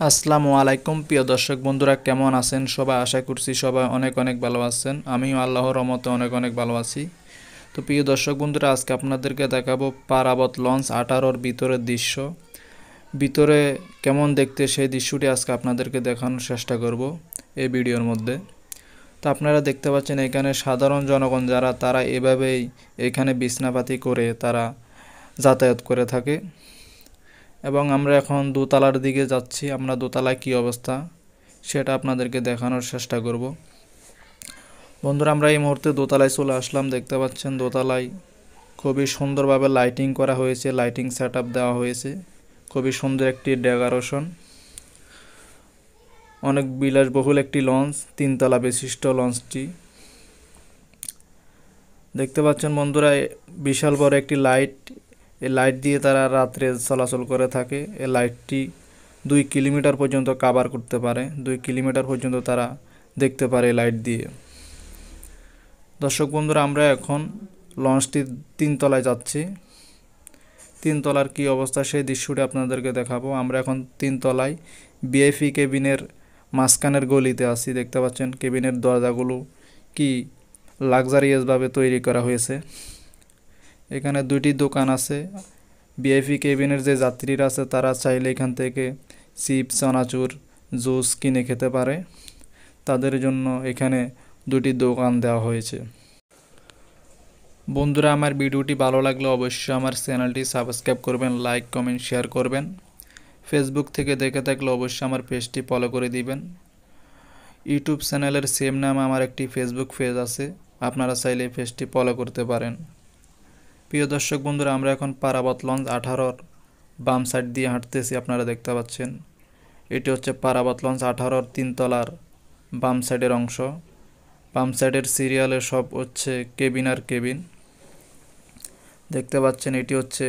আসসালামু আলাইকুম প্রিয় দর্শক বন্ধুরা, কেমন আছেন সবাই? আশা করছি সবাই অনেক অনেক ভালো আছেন। আমিও আল্লাহর রহমতে অনেক অনেক ভালো আছি। তো প্রিয় দর্শক বন্ধুরা, আজকে আপনাদেরকে দেখাবো পারাবত লঞ্চ 18-র ভিতরের দৃশ্য। ভিতরে কেমন দেখতে সেই দৃশ্যটি আজকে আপনাদেরকে দেখানোর চেষ্টা করব এই ভিডিওর মধ্যে। তো আপনারা দেখতে পাচ্ছেন এখানে সাধারণ জনগণ যারা, তারা এভাবেই এখানে বিছনাপাতি করে তারা যাতায়াত করে থাকে। এবং আমরা এখন দোতলার দিকে যাচ্ছি। আমরা দোতলায় কী অবস্থা সেটা আপনাদেরকে দেখানোর চেষ্টা করব। বন্ধুরা, আমরা এই মুহূর্তে দোতলায় চলে আসলাম। দেখতে পাচ্ছেন দোতলায় খুবই সুন্দরভাবে লাইটিং করা হয়েছে, লাইটিং সেট আপ দেওয়া হয়েছে। খুবই সুন্দর একটি ডেকোরেশন। অনেক বিলাসবহুল একটি লঞ্চ, 3 তলা বিশিষ্ট লঞ্চটি। দেখতে পাচ্ছেন বন্ধুরা, বিশাল বড় একটি লাইট। এই লাইট দিয়ে তারা রাত্রে চলাচল করে থাকে। এই লাইটটি 2 কিলোমিটার পর্যন্ত কভার করতে পারে। 2 কিলোমিটার পর্যন্ত তারা দেখতে পারে লাইট দিয়ে। দর্শক বন্ধুরা, আমরা এখন লঞ্চটি 3 তলায় যাচ্ছি। 3 তলার কী অবস্থা সেই দৃশ্যটি আপনাদেরকে দেখাবো। আমরা এখন 3 তলায় ভিআইপি কেবিনের মাঝখানের গলিতে আছি। দেখতে পাচ্ছেন কেবিনের দরজাগুলো কি লাক্সারিয়াসভাবে তৈরি করা হয়েছে। এখানে 2টি দোকান আছে। ভিআইপি কেবিনের যে যাত্রীরা আছে তারা চাইলে এখান থেকে চিপস, চানাচুর, জুস কিনে খেতে পারে। তাদের জন্য এখানে 2টি দোকান দেওয়া হয়েছে। বন্ধুরা, আমার ভিডিওটি ভালো লাগলে অবশ্যই আমার চ্যানেলটি সাবস্ক্রাইব করবেন, লাইক কমেন্ট শেয়ার করবেন। ফেসবুক থেকে দেখে থাকলে অবশ্যই আমার পেজটি ফলো করে দিবেন। ইউটিউব চ্যানেলের সেম নাম আমার একটি ফেসবুক পেজ আছে, আপনারা চাইলে পেজটি ফলো করতে পারেন। প্রিয় দর্শক বন্ধুরা, আমরা এখন পারাবত লঞ্চ 18-র বাম সাইড দিয়ে হাঁটতেছি। আপনারা দেখতে পাচ্ছেন এটি হচ্ছে পারাবত লঞ্চ 18-র 3 তলার বাম সাইডের অংশ। বাম সাইডের সিরিয়ালে সব হচ্ছে কেবিন আর কেবিন। দেখতে পাচ্ছেন এটি হচ্ছে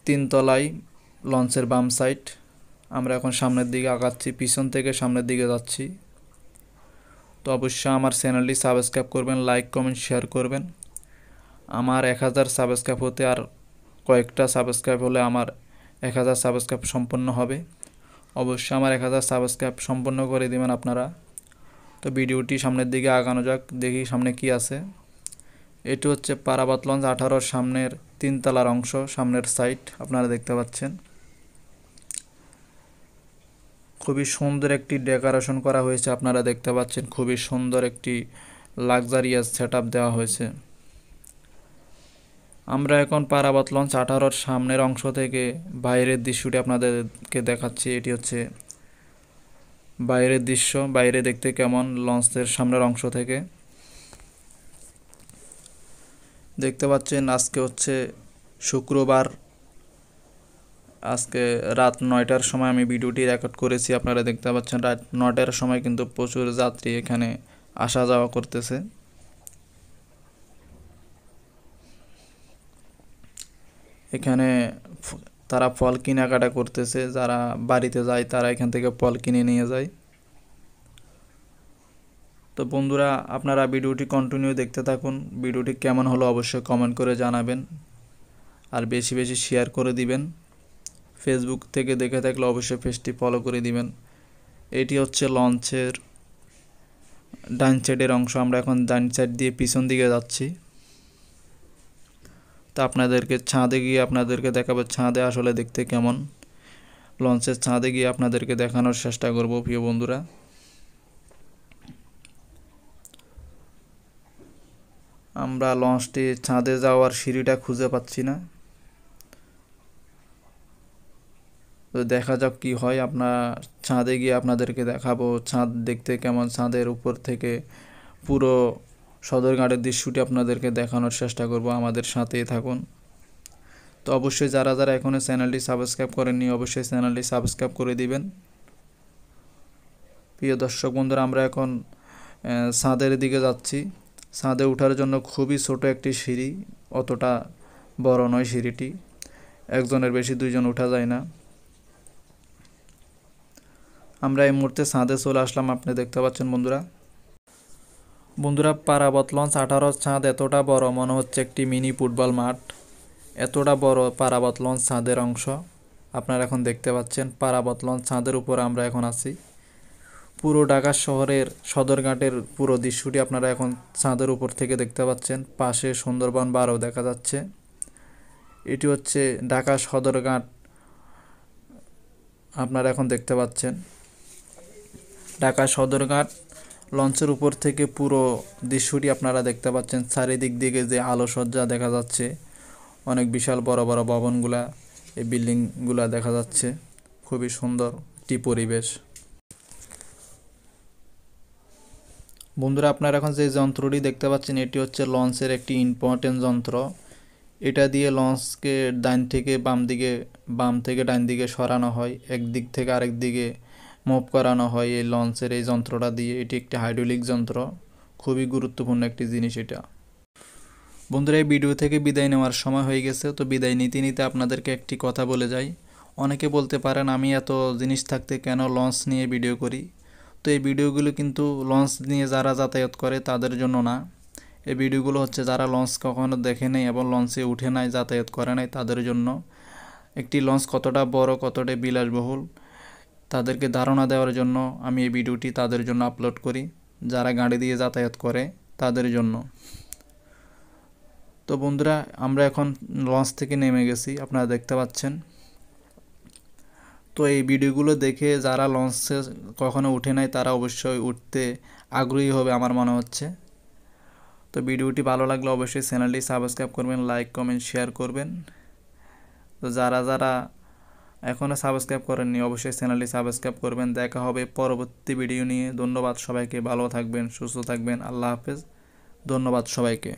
3 তলায় লঞ্চের বাম সাইড। আমরা এখন সামনের দিকে আগাচ্ছি, পিছন থেকে সামনের দিকে যাচ্ছি। তো অবশ্যই আমার চ্যানেলটি সাবস্ক্রাইব করবেন, লাইক কমেন্ট শেয়ার করবেন। আমার 1000 সাবস্ক্রাইব হতে আর কয়েকটা সাবস্ক্রাইব হলে আমার 1000 সাবস্ক্রাইব সম্পন্ন হবে। অবশ্যই আমার 1000 সাবস্ক্রাইব সম্পন্ন করে দেবেন আপনারা। তো ভিডিওটি সামনের দিকে আগানো যাক, দেখি সামনে কি আছে। এটি হচ্ছে পারাবত লঞ্চ 18-র সামনের 3 তলার অংশ, সামনের সাইড আপনারা দেখতে পাচ্ছেন। খুবই সুন্দর একটি ডেকোরেশন করা হয়েছে, আপনারা দেখতে পাচ্ছেন। খুবই সুন্দর একটি লাক্সারিয়াস সেট আপ দেওয়া হয়েছে। আমরা এখন পারাবত লঞ্চ 18-র সামনের অংশ থেকে বাইরের দৃশ্যটি আপনাদেরকে দেখাচ্ছি। এটি হচ্ছে বাইরের দৃশ্য। বাইরে দেখতে কেমন লঞ্চের সামনের অংশ থেকে দেখতে পাচ্ছেন। আজকে হচ্ছে শুক্রবার। আজকে রাত 9টার সময় আমি ভিডিওটি রেকর্ড করেছি। আপনারা দেখতে পাচ্ছেন রাত 9টার সময় কিন্তু প্রচুর যাত্রী এখানে আসা যাওয়া করতেছে। এখানে তারা ফল কেনাকাটা করতেছে। যারা বাড়িতে যায় তারা এখান থেকে ফল কিনে নিয়ে যায়। তো বন্ধুরা, আপনারা ভিডিওটি কন্টিনিউ দেখতে থাকুন। ভিডিওটি কেমন হলো অবশ্যই কমেন্ট করে জানাবেন, আর বেশি বেশি শেয়ার করে দিবেন। ফেসবুক থেকে দেখে থাকলে অবশ্যই পেজটি ফলো করে দিবেন। এটি হচ্ছে লঞ্চের ডান সাইডের অংশ। আমরা এখন ডান সাইড দিয়ে পিছন দিকে যাচ্ছি। তো আপনাদেরকে ছাদে গিয়ে আপনাদেরকে দেখাবো ছাদে আসলে দেখতে কেমন। লঞ্চের ছাদে গিয়ে আপনাদেরকে দেখানোর চেষ্টা করব প্রিয় বন্ধুরা। আমরা লঞ্চটি ছাদে যাওয়ার সিঁড়িটা খুঁজে পাচ্ছি না। তো দেখা যাক কি হয়। আপনার ছাদে গিয়ে আপনাদেরকে দেখাবো ছাদ দেখতে কেমন। ছাদের উপর থেকে পুরো সদরঘাটের দৃশ্যটি আপনাদেরকে দেখানোর চেষ্টা করব। আমাদের সাথেই থাকুন। তো অবশ্যই যারা যারা এখনও চ্যানেলটি সাবস্ক্রাইব করেননি অবশ্যই চ্যানেলটি সাবস্ক্রাইব করে দিবেন। প্রিয় দর্শক বন্ধুরা, আমরা এখন ছাদের দিকে যাচ্ছি। ছাদে ওঠার জন্য খুবই ছোট একটি সিঁড়ি, অতটা বড় নয় সিঁড়িটি। একজনের বেশি 2জন ওঠা যায় না। আমরা এই মুহূর্তে ছাদে চলে আসলাম, আপনি দেখতে পাচ্ছেন বন্ধুরা। পারাবত লঞ্চ 18-র ছাদ এতটা বড়, মনে হচ্ছে একটি মিনি ফুটবল মাঠ। এতটা বড় পারাবত লঞ্চ ছাদের অংশ। আপনারা এখন দেখতে পাচ্ছেন পারাবত লঞ্চ ছাদের উপর আমরা এখন আছি। পুরো ঢাকা শহরের সদরঘাটের পুরো দৃশ্যটি আপনারা এখন ছাদের উপর থেকে দেখতে পাচ্ছেন। পাশে সুন্দরবন বারও দেখা যাচ্ছে। এটি হচ্ছে ঢাকা সদরঘাট, আপনারা এখন দেখতে পাচ্ছেন। ঢাকা সদরঘাট লঞ্চের উপর থেকে পুরো দৃশ্যটি আপনারা দেখতে পাচ্ছেন। চারিদিক দিকে যে আলোসজ্জা দেখা যাচ্ছে, অনেক বিশাল বড় বড় ভবনগুলা, এই বিল্ডিংগুলা দেখা যাচ্ছে। খুবই সুন্দর একটি পরিবেশ। বন্ধুরা, আপনারা এখন যে যন্ত্রটি দেখতে পাচ্ছেন এটি হচ্ছে লঞ্চের একটি ইম্পর্টেন্ট যন্ত্র। এটা দিয়ে লঞ্চকে বাম থেকে ডান দিকে সরানো হয়, একদিক থেকে আরেক দিকে মুভ করানো হয় এই লঞ্চের এই যন্ত্রটা দিয়ে। এটি একটি হাইড্রোলিক যন্ত্র, খুবই গুরুত্বপূর্ণ একটি জিনিস এটা। বন্ধুরা, এই ভিডিও থেকে বিদায় নেওয়ার সময় হয়ে গেছে, তো বিদায় নিতে নিতে আপনাদেরকে একটি কথা বলে যাই। অনেকে বলতে পারেন আমি এত জিনিস থাকতে কেন লঞ্চ নিয়ে ভিডিও করি। তো এই ভিডিওগুলো কিন্তু লঞ্চ নিয়ে যারা যাতায়াত করে তাদের জন্য না। এই ভিডিওগুলো হচ্ছে যারা লঞ্চ কখনো দেখে নেই এবং লঞ্চে উঠে নাই, যাতায়াত করে নাই তাদের জন্য। একটি লঞ্চ কতটা বড়, কতটা বিলাসবহুল তাদেরকে ধারণা দেওয়ার জন্য আমি এই ভিডিওটি তাদের জন্য আপলোড করি, যারা গাড়ি দিয়ে যাতায়াত করে তাদের জন্য। তো বন্ধুরা, আমরা এখন লঞ্চ থেকে নেমে গেছি, আপনারা দেখতে পাচ্ছেন। তো এই ভিডিওগুলো দেখে যারা লঞ্চে কখনো উঠে নাই তারা অবশ্যই উঠতে আগ্রহী হবে আমার মনে হচ্ছে। তো ভিডিওটি ভালো লাগলে অবশ্যই চ্যানেলটি সাবস্ক্রাইব করবেন, লাইক কমেন্ট শেয়ার করবেন। তো যারা যারা এখনও সাবস্ক্রাইব করেননি অবশ্যই চ্যানেলটি সাবস্ক্রাইব করবেন। দেখা হবে পরবর্তী ভিডিও নিয়ে। ধন্যবাদ সবাইকে, ভালো থাকবেন, সুস্থ থাকবেন, আল্লাহ হাফেজ। ধন্যবাদ সবাইকে।